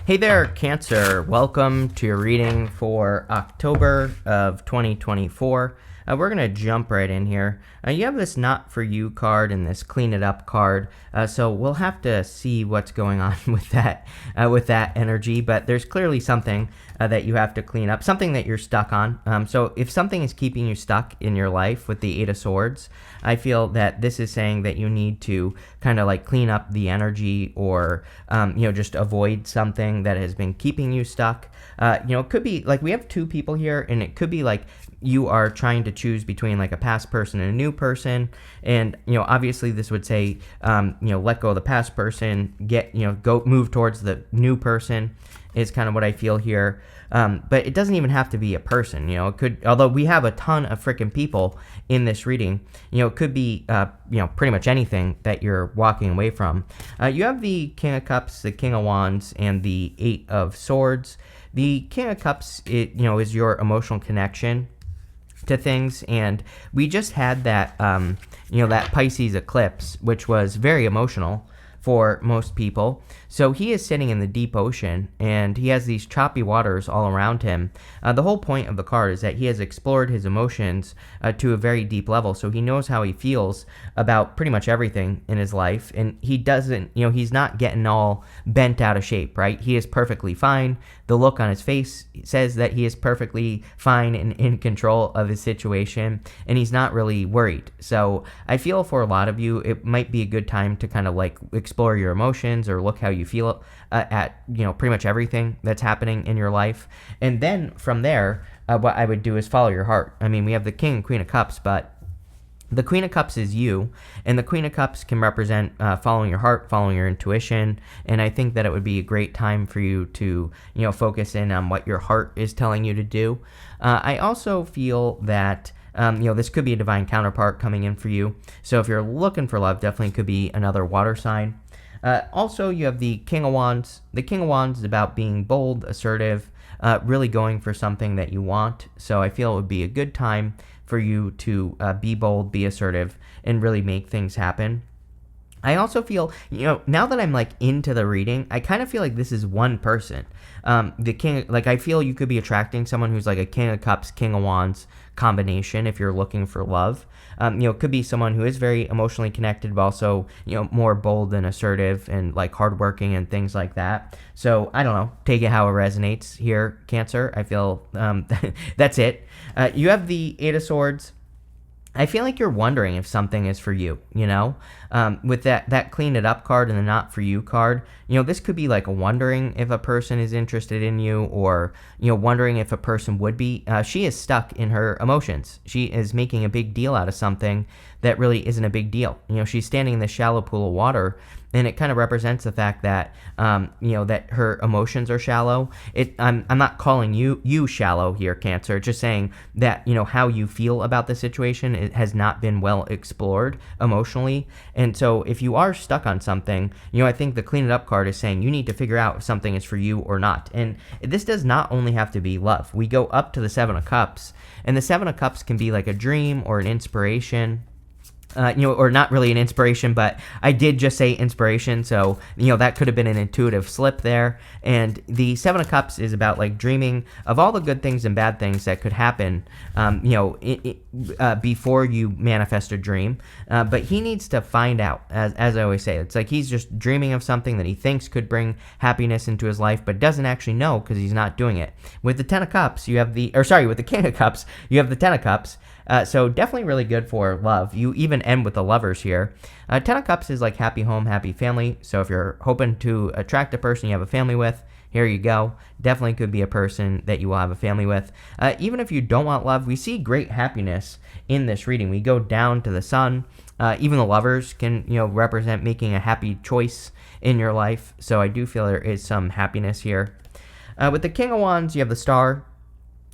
Hey there, Cancer. Welcome to your reading for October of 2024. We're going to jump right in here. You have this Not For You card and this Clean It Up card, so we'll have to see what's going on with that energy, but there's clearly something that you have to clean up, something that you're stuck on. So if something is keeping you stuck in your life with the Eight of Swords, I feel that this is saying that you need to kind of like clean up the energy or, just avoid something that has been keeping you stuck. It could be like we have two people here, and it could be like you are trying to choose between like a past person and a new person. And, obviously this would say, let go of the past person, go move towards the new person is kind of what I feel here. But it doesn't even have to be a person, it could, although we have a ton of freaking people in this reading, it could be, pretty much anything that you're walking away from. You have the King of Cups, the King of Wands, and the Eight of Swords. The King of Cups, is your emotional connection to things, and we just had that that Pisces eclipse, which was very emotional for most people. So he is sitting in the deep ocean, and he has these choppy waters all around him. The whole point of the card is that he has explored his emotions to a very deep level, so he knows how he feels about pretty much everything in his life, and he doesn't, he's not getting all bent out of shape, right? He is perfectly fine. The look on his face says that he is perfectly fine and in control of his situation, and he's not really worried. So I feel for a lot of you, it might be a good time to kind of like explore your emotions or look how you feel at pretty much everything that's happening in your life. And then from there, what I would do is follow your heart. I mean, we have the King and Queen of Cups, but the Queen of Cups is you, and the Queen of Cups can represent following your heart, following your intuition, and I think that it would be a great time for you to, focus in on what your heart is telling you to do. I also feel that this could be a divine counterpart coming in for you, so if you're looking for love, definitely could be another water sign. Also, you have the King of Wands. The King of Wands is about being bold, assertive, really going for something that you want, so I feel it would be a good time for you to be bold, be assertive, and really make things happen. I also feel, now that I'm like into the reading, I kind of feel like this is one person. The king, like I feel you could be attracting someone who's like a King of Cups, King of Wands combination if you're looking for love. It could be someone who is very emotionally connected, but also, more bold and assertive and like hardworking and things like that. So I don't know, take it how it resonates here, Cancer. I feel that's it. You have the Eight of Swords. I feel like you're wondering if something is for you, with that Clean It Up card and the Not For You card, this could be like wondering if a person is interested in you or, wondering if a person would be. She is stuck in her emotions. She is making a big deal out of something that really isn't a big deal. She's standing in this shallow pool of water, and it kind of represents the fact that, that her emotions are shallow. I'm not calling you shallow here, Cancer. Just saying that, how you feel about the situation, it has not been well explored emotionally. And so if you are stuck on something, I think the Clean It Up card is saying you need to figure out if something is for you or not. And this does not only have to be love. We go up to the Seven of Cups, and the Seven of Cups can be like a dream or an inspiration. Or not really an inspiration, but I did just say inspiration, so, that could have been an intuitive slip there. And the Seven of Cups is about, like, dreaming of all the good things and bad things that could happen, before you manifest a dream. But he needs to find out, as I always say. It's like he's just dreaming of something that he thinks could bring happiness into his life, but doesn't actually know because he's not doing it. With the Ten of Cups, with the King of Cups, you have the Ten of Cups. So definitely really good for love. You even end with the Lovers here. Ten of Cups is like happy home, happy family. So if you're hoping to attract a person you have a family with, here you go. Definitely could be a person that you will have a family with. Even if you don't want love, we see great happiness in this reading. We go down to the Sun. Even the Lovers can, represent making a happy choice in your life. So I do feel there is some happiness here. With the King of Wands, you have the Star.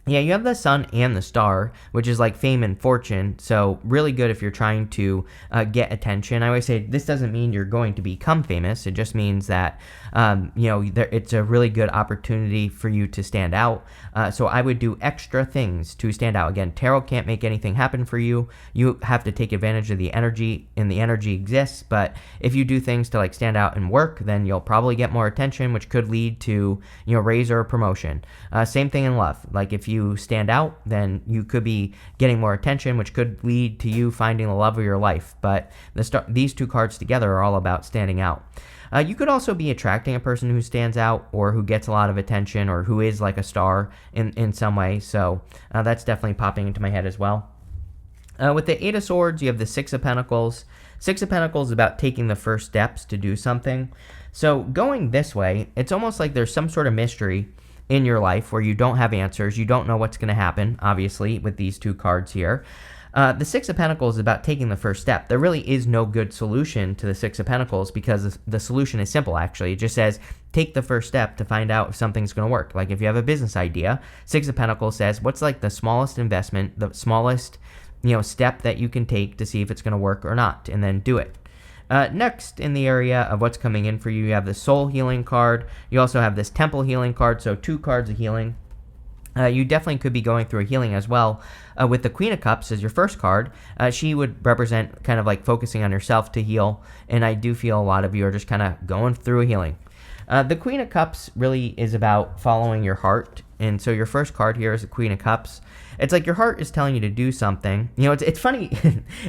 Yeah, you have the Sun and the Star, which is like fame and fortune, so really good if you're trying to get attention. I always say this doesn't mean you're going to become famous. It just means that it's a really good opportunity for you to stand out. So I would do extra things to stand out. Again, tarot can't make anything happen for you. You have to take advantage of the energy, and the energy exists. But if you do things to like stand out and work, then you'll probably get more attention, which could lead to, raise or promotion. Same thing in love. Like if you stand out, then you could be getting more attention, which could lead to you finding the love of your life. But these two cards together are all about standing out. You could also be attracting a person who stands out or who gets a lot of attention or who is like a star in some way. So that's definitely popping into my head as well. With the Eight of Swords, you have the Six of Pentacles. Six of Pentacles is about taking the first steps to do something. So going this way, it's almost like there's some sort of mystery in your life where you don't have answers. You don't know what's going to happen, obviously, with these two cards here. The Six of Pentacles is about taking the first step. There really is no good solution to the Six of Pentacles because the solution is simple, actually. It just says, take the first step to find out if something's going to work. Like if you have a business idea, Six of Pentacles says, what's like the smallest investment, the smallest step that you can take to see if it's going to work or not, and then do it. Next, in the area of what's coming in for you, you have the Soul Healing card. You also have this Temple Healing card, so 2 cards of healing. You definitely could be going through a healing as well. With the Queen of Cups as your first card, she would represent kind of like focusing on yourself to heal, and I do feel a lot of you are just kind of going through a healing. The Queen of Cups really is about following your heart, and so your first card here is the Queen of Cups. It's like your heart is telling you to do something. It's funny.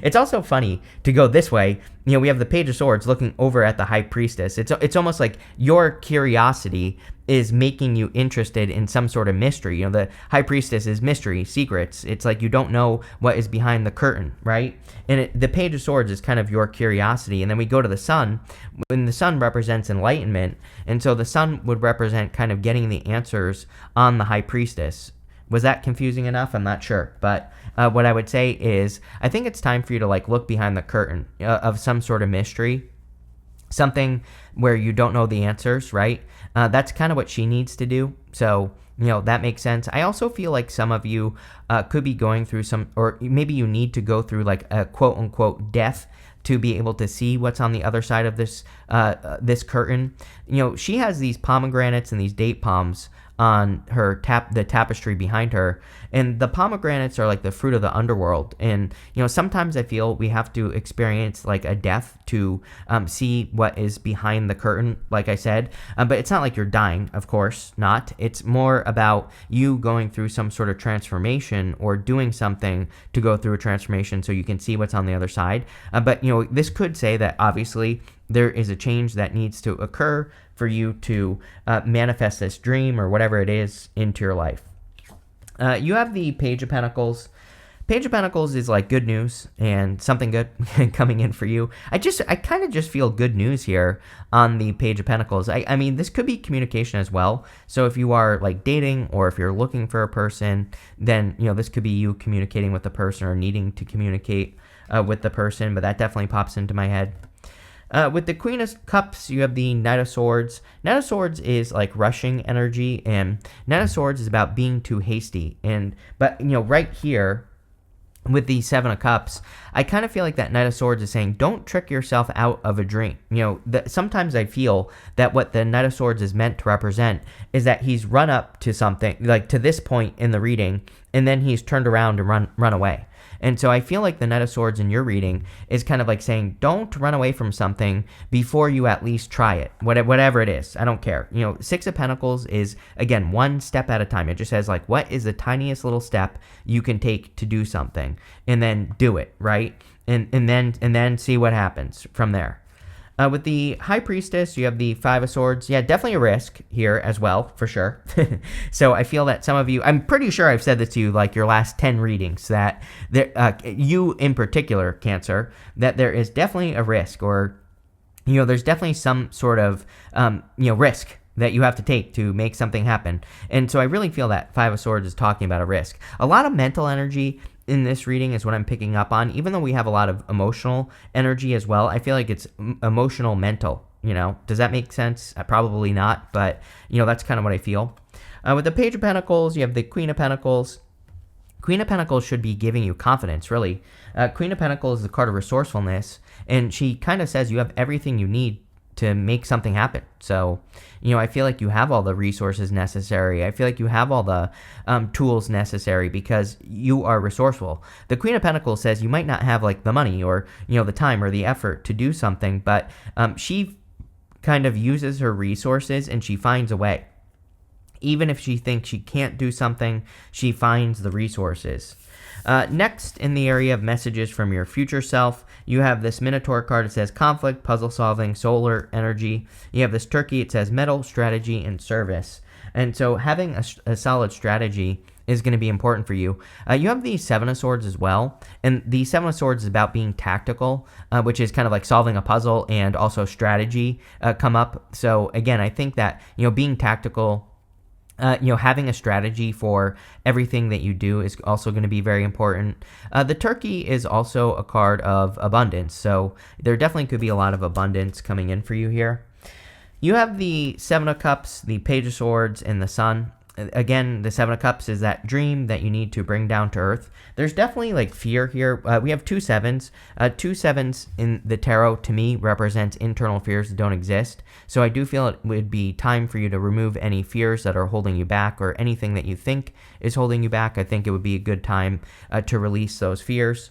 It's also funny to go this way. We have the Page of Swords looking over at the High Priestess. It's almost like your curiosity is making you interested in some sort of mystery. The High Priestess is mystery, secrets. It's like you don't know what is behind the curtain, right? And the Page of Swords is kind of your curiosity. And then we go to the Sun, when the Sun represents enlightenment. And so the Sun would represent kind of getting the answers on the High Priestess. Was that confusing enough? I'm not sure. But what I would say is I think it's time for you to like look behind the curtain of some sort of mystery, something where you don't know the answers, right? That's kind of what she needs to do. So, that makes sense. I also feel like some of you could be going through or maybe you need to go through like a quote unquote death to be able to see what's on the other side of this curtain. She has these pomegranates and these date palms on her the tapestry behind her, and the pomegranates are like the fruit of the underworld. And sometimes I feel we have to experience like a death to see what is behind the curtain, like I said, but it's not like you're dying, of course not. It's more about you going through some sort of transformation or doing something to go through a transformation so you can see what's on the other side. But this could say that obviously there is a change that needs to occur for you to manifest this dream or whatever it is into your life. You have the Page of Pentacles. Page of Pentacles is like good news and something good coming in for you. I kind of just feel good news here on the Page of Pentacles. I mean, this could be communication as well. So if you are like dating or if you're looking for a person, then, this could be you communicating with the person or needing to communicate with the person, but that definitely pops into my head. With the Queen of Cups, you have the Knight of Swords. Knight of Swords is like rushing energy, and Knight of Swords is about being too hasty. But right here with the Seven of Cups, I kind of feel like that Knight of Swords is saying, don't trick yourself out of a dream. Sometimes I feel that what the Knight of Swords is meant to represent is that he's run up to something, like to this point in the reading, and then he's turned around and run away. And so I feel like the Knight of Swords in your reading is kind of like saying, don't run away from something before you at least try it, whatever it is. I don't care. Six of Pentacles is, again, one step at a time. It just says, like, what is the tiniest little step you can take to do something? And then do it, right? And then see what happens from there. With the High Priestess, you have the Five of Swords. Yeah, definitely a risk here as well, for sure. So I feel that some of you, I'm pretty sure I've said this to you like your last 10 readings, that you in particular, Cancer, that there is definitely a risk, or, there's definitely some sort of, risk that you have to take to make something happen. And so I really feel that Five of Swords is talking about a risk. A lot of mental energy in this reading is what I'm picking up on. Even though we have a lot of emotional energy as well, I feel like it's emotional mental. Does that make sense? Probably not, but that's kind of what I feel. With the Page of Pentacles, you have the Queen of Pentacles. Queen of Pentacles should be giving you confidence, really. Queen of Pentacles is the card of resourcefulness, and she kind of says you have everything you need to make something happen. So, I feel like you have all the resources necessary. I feel like you have all the tools necessary because you are resourceful. The Queen of Pentacles says you might not have like the money or, the time or the effort to do something, but she kind of uses her resources and she finds a way. Even if she thinks she can't do something, she finds the resources. Next, in the area of messages from your future self, you have this Minotaur card. It says conflict, puzzle solving, solar energy. You have this turkey. It says metal, strategy, and service. And so having a solid strategy is going to be important for you. You have the Seven of Swords as well. And the Seven of Swords is about being tactical, which is kind of like solving a puzzle, and also strategy come up. So again, I think that, being tactical, having a strategy for everything that you do is also going to be very important. The turkey is also a card of abundance, so there definitely could be a lot of abundance coming in for you here. You have the Seven of Cups, the Page of Swords, and the Sun. Again, the Seven of Cups is that dream that you need to bring down to earth. There's definitely like fear here. We have two sevens. Two sevens in the tarot, to me, represents internal fears that don't exist. So I do feel it would be time for you to remove any fears that are holding you back, or anything that you think is holding you back. I think it would be a good time to release those fears.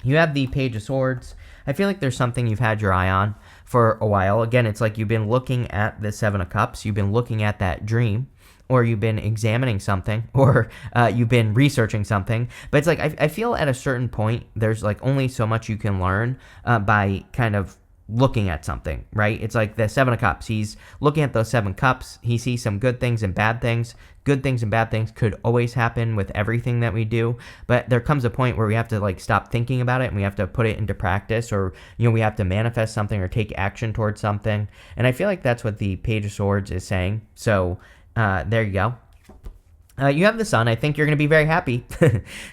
You have the Page of Swords. I feel like there's something you've had your eye on for a while. Again, it's like you've been looking at the Seven of Cups. You've been looking at that dream, or you've been examining something, or you've been researching something. But it's like, I feel at a certain point, there's like only so much you can learn by kind of looking at something, right? It's like the Seven of Cups. He's looking at those seven cups. He sees some good things and bad things. Good things and bad things could always happen with everything that we do, but there comes a point where we have to like stop thinking about it and we have to put it into practice, or we have to manifest something or take action towards something. And I feel like that's what the Page of Swords is saying. So there you go. You have the Sun. I think you're going to be very happy.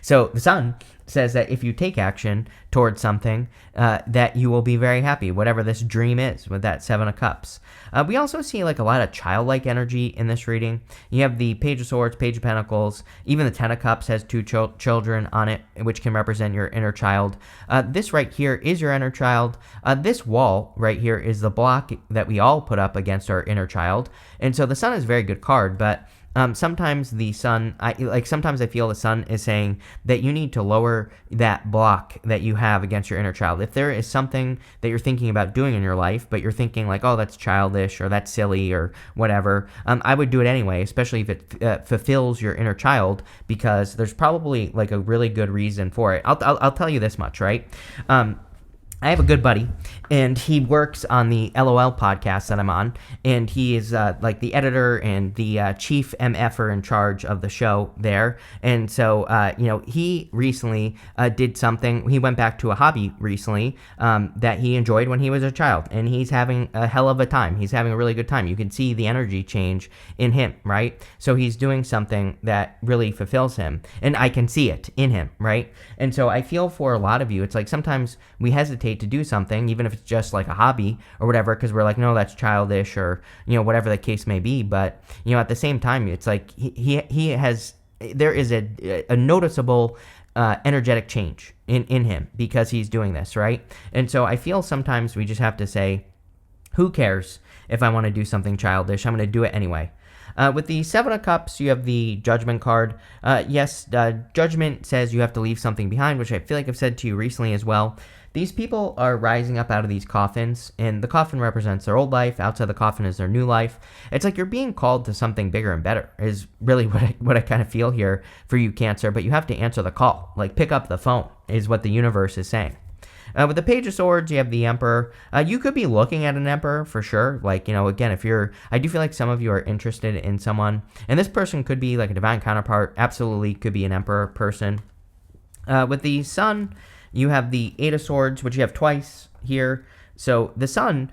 So the Sun says that if you take action towards something, that you will be very happy, whatever this dream is with that Seven of Cups. We also see like a lot of childlike energy in this reading. You have the Page of Swords, Page of Pentacles, even the Ten of Cups has two children on it, which can represent your inner child. This right here is your inner child. This wall right here is the block that we all put up against our inner child. And so the Sun is a very good card, but sometimes the Sun, sometimes I feel the Sun is saying that you need to lower that block that you have against your inner child. If there is something that you're thinking about doing in your life, but you're thinking like, oh, that's childish or that's silly or whatever, I would do it anyway, especially if it fulfills your inner child, because there's probably like a really good reason for it. I'll tell you this much, right? I have a good buddy, and he works on the LOL podcast that I'm on, and he is like the editor and the chief MFer in charge of the show there. And so, he recently did something. He went back to a hobby recently that he enjoyed when he was a child, and he's having a hell of a time. He's having a really good time. You can see the energy change in him, right? So he's doing something that really fulfills him, and I can see it in him, right? And so I feel for a lot of you, it's like sometimes we hesitate to do something, even if it's just like a hobby or whatever, because we're like, no, that's childish, or whatever the case may be. But at the same time, it's like there is a noticeable energetic change in him because he's doing this, right? And so I feel sometimes we just have to say, who cares if I want to do something childish? I'm going to do it anyway. With the Seven of Cups, you have the Judgment card. Yes, Judgment says you have to leave something behind, which I feel like I've said to you recently as well. These people are rising up out of these coffins, and the coffin represents their old life. Outside the coffin is their new life. It's like you're being called to something bigger and better is really what I kind of feel here for you, Cancer, but you have to answer the call. Like, pick up the phone is what the universe is saying. With the Page of Swords, you have the Emperor. You could be looking at an Emperor for sure. Like, again, I do feel like some of you are interested in someone, and this person could be like a divine counterpart, absolutely could be an Emperor person. With the Sun, you have the Eight of Swords, which you have twice here. So the Sun,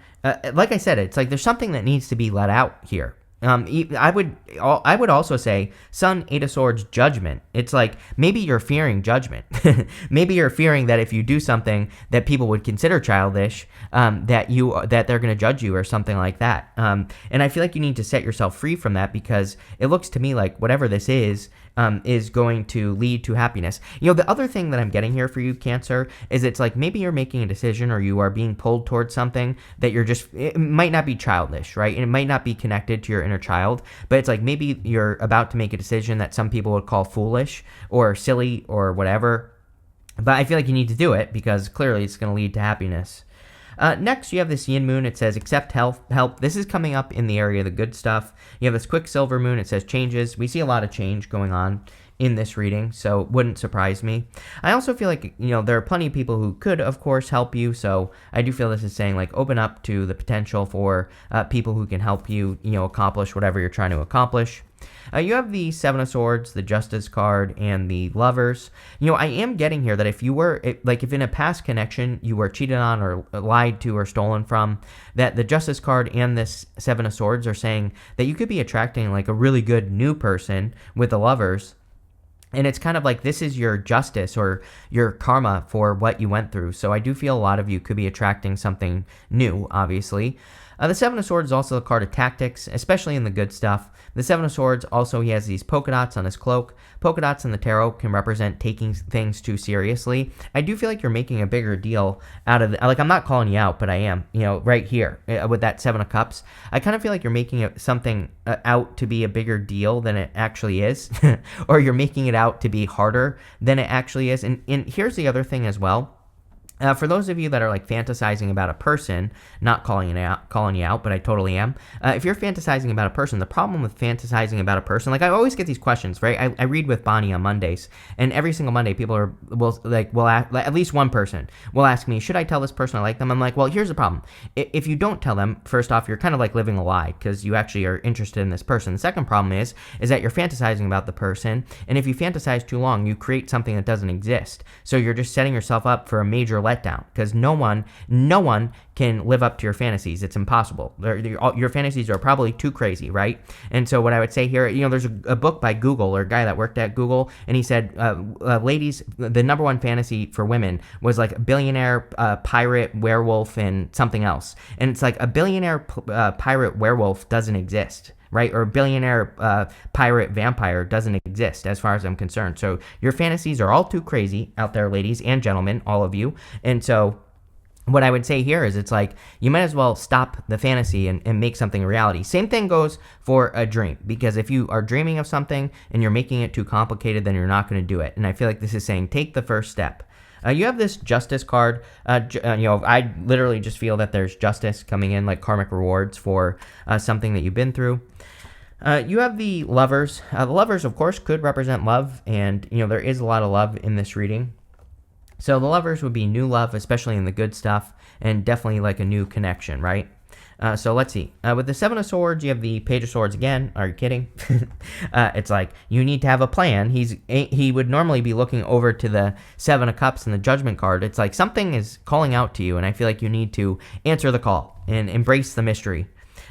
like I said, it's like there's something that needs to be let out here. I would also say Sun, Eight of Swords, Judgment. It's like maybe you're fearing judgment. Maybe you're fearing that if you do something that people would consider childish, that they're going to judge you or something like that. And I feel like you need to set yourself free from that, because it looks to me like whatever this is, is going to lead to happiness. The other thing that I'm getting here for you, Cancer, is it's like maybe you're making a decision or you are being pulled towards something that it might not be childish, right? And it might not be connected to your inner child, but it's like maybe you're about to make a decision that some people would call foolish or silly or whatever. But I feel like you need to do it because clearly it's going to lead to happiness. Next, you have this yin moon. It says accept help. This is coming up in the area of the good stuff. You have this quicksilver moon. It says changes. We see a lot of change going on in this reading, so it wouldn't surprise me. I also feel like, there are plenty of people who could, of course, help you, so I do feel this is saying, like, open up to the potential for people who can help you, accomplish whatever you're trying to accomplish. You have the Seven of Swords, the Justice card, and the Lovers. I am getting here that if in a past connection you were cheated on or lied to or stolen from, that the Justice card and this Seven of Swords are saying that you could be attracting like a really good new person with the Lovers. And it's kind of like this is your justice or your karma for what you went through. So I do feel a lot of you could be attracting something new, obviously. The Seven of Swords is also a card of tactics, especially in the good stuff. The Seven of Swords also, he has these polka dots on his cloak. Polka dots in the tarot can represent taking things too seriously. I do feel like you're making a bigger deal out of I'm not calling you out, but I am, right here with that Seven of Cups. I kind of feel like you're making something out to be a bigger deal than it actually is, or you're making it out to be harder than it actually is. And here's the other thing as well. For those of you that are like fantasizing about a person, not calling you out, but I totally am. If you're fantasizing about a person, the problem with fantasizing about a person, like I always get these questions, right? I read with Bonnie on Mondays, and every single Monday people will ask, at least one person will ask me, should I tell this person I like them? I'm like, well, here's the problem. If you don't tell them, first off, you're kind of like living a lie because you actually are interested in this person. The second problem is that you're fantasizing about the person, and if you fantasize too long, you create something that doesn't exist. So you're just setting yourself up for a major letdown because no one can live up to your fantasies. It's impossible. Your fantasies are probably too crazy, right? And so what I would say here, there's a book by Google or a guy that worked at Google, and he said, ladies, the number one fantasy for women was like a billionaire pirate werewolf and something else. And it's like a billionaire pirate werewolf doesn't exist, right? Or a billionaire pirate vampire doesn't exist as far as I'm concerned. So your fantasies are all too crazy out there, ladies and gentlemen, all of you. And so what I would say here is it's like you might as well stop the fantasy and make something a reality. Same thing goes for a dream, because if you are dreaming of something and you're making it too complicated, then you're not going to do it. And I feel like this is saying take the first step. You have this Justice card. I literally just feel that there's justice coming in, like karmic rewards for something that you've been through. You have the Lovers. The Lovers, of course, could represent love, and there is a lot of love in this reading. So the Lovers would be new love, especially in the good stuff, and definitely like a new connection, right? So let's see. With the Seven of Swords, you have the Page of Swords again. Are you kidding? It's like you need to have a plan. He would normally be looking over to the Seven of Cups and the Judgment card. It's like something is calling out to you, and I feel like you need to answer the call and embrace the mystery.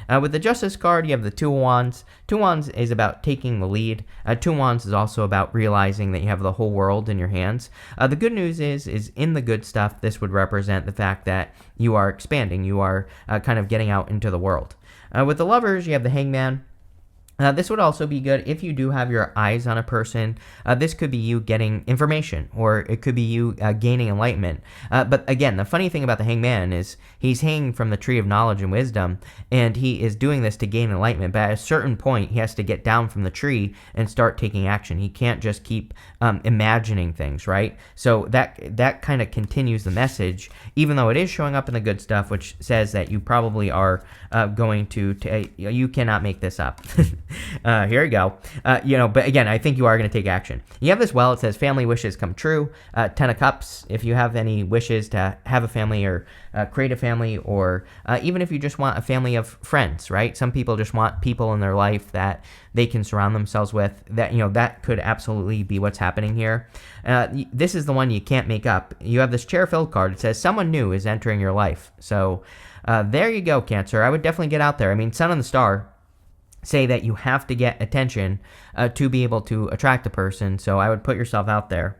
With the Justice card, you have the Two of Wands. Two of Wands is about taking the lead. Two of Wands is also about realizing that you have the whole world in your hands. The good news is in the good stuff, this would represent the fact that you are expanding. You are kind of getting out into the world. With the Lovers, you have the Hangman. This would also be good if you do have your eyes on a person. This could be you getting information, or it could be you gaining enlightenment. But again, the funny thing about the Hangman is he's hanging from the tree of knowledge and wisdom, and he is doing this to gain enlightenment. But at a certain point, he has to get down from the tree and start taking action. He can't just keep imagining things, right? So that kind of continues the message, even though it is showing up in the good stuff, which says that you probably are going to you cannot make this up. Here we go. But again, I think you are going to take action. You have this well. It says family wishes come true. 10 of Cups. If you have any wishes to have a family or create a family, or even if you just want a family of friends, right? Some people just want people in their life that they can surround themselves with. That could absolutely be what's happening here. This is the one you can't make up. You have this chair-filled card. It says someone new is entering your life. So there you go, Cancer. I would definitely get out there. I mean, Sun and the Star say that you have to get attention to be able to attract a person, so I would put yourself out there.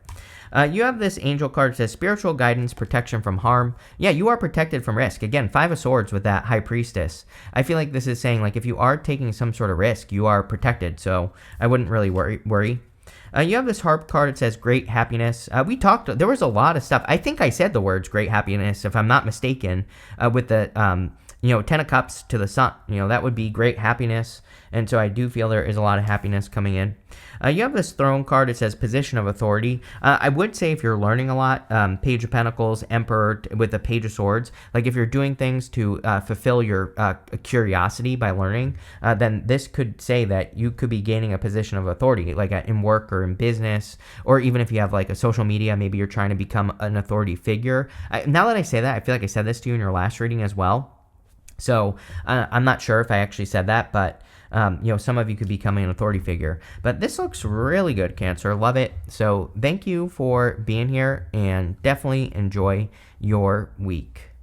You have this Angel card that says spiritual guidance, protection from harm. Yeah, you are protected from risk. Again, Five of Swords with that High Priestess. I feel like this is saying, like, if you are taking some sort of risk, you are protected, so I wouldn't really worry. You have this harp card. It says great happiness. There was a lot of stuff. I think I said the words great happiness, if I'm not mistaken, with the, 10 of cups to the sun. That would be great happiness. And so I do feel there is a lot of happiness coming in. You have this throne card. It says position of authority. I would say if you're learning a lot, Page of Pentacles, Emperor with the Page of Swords, like if you're doing things to fulfill your curiosity by learning, then this could say that you could be gaining a position of authority, like in work or in business, or even if you have like a social media, maybe you're trying to become an authority figure. Now that I say that, I feel like I said this to you in your last reading as well. So I'm not sure if I actually said that, but some of you could be becoming an authority figure. But this looks really good, Cancer. Love it. So thank you for being here, and definitely enjoy your week.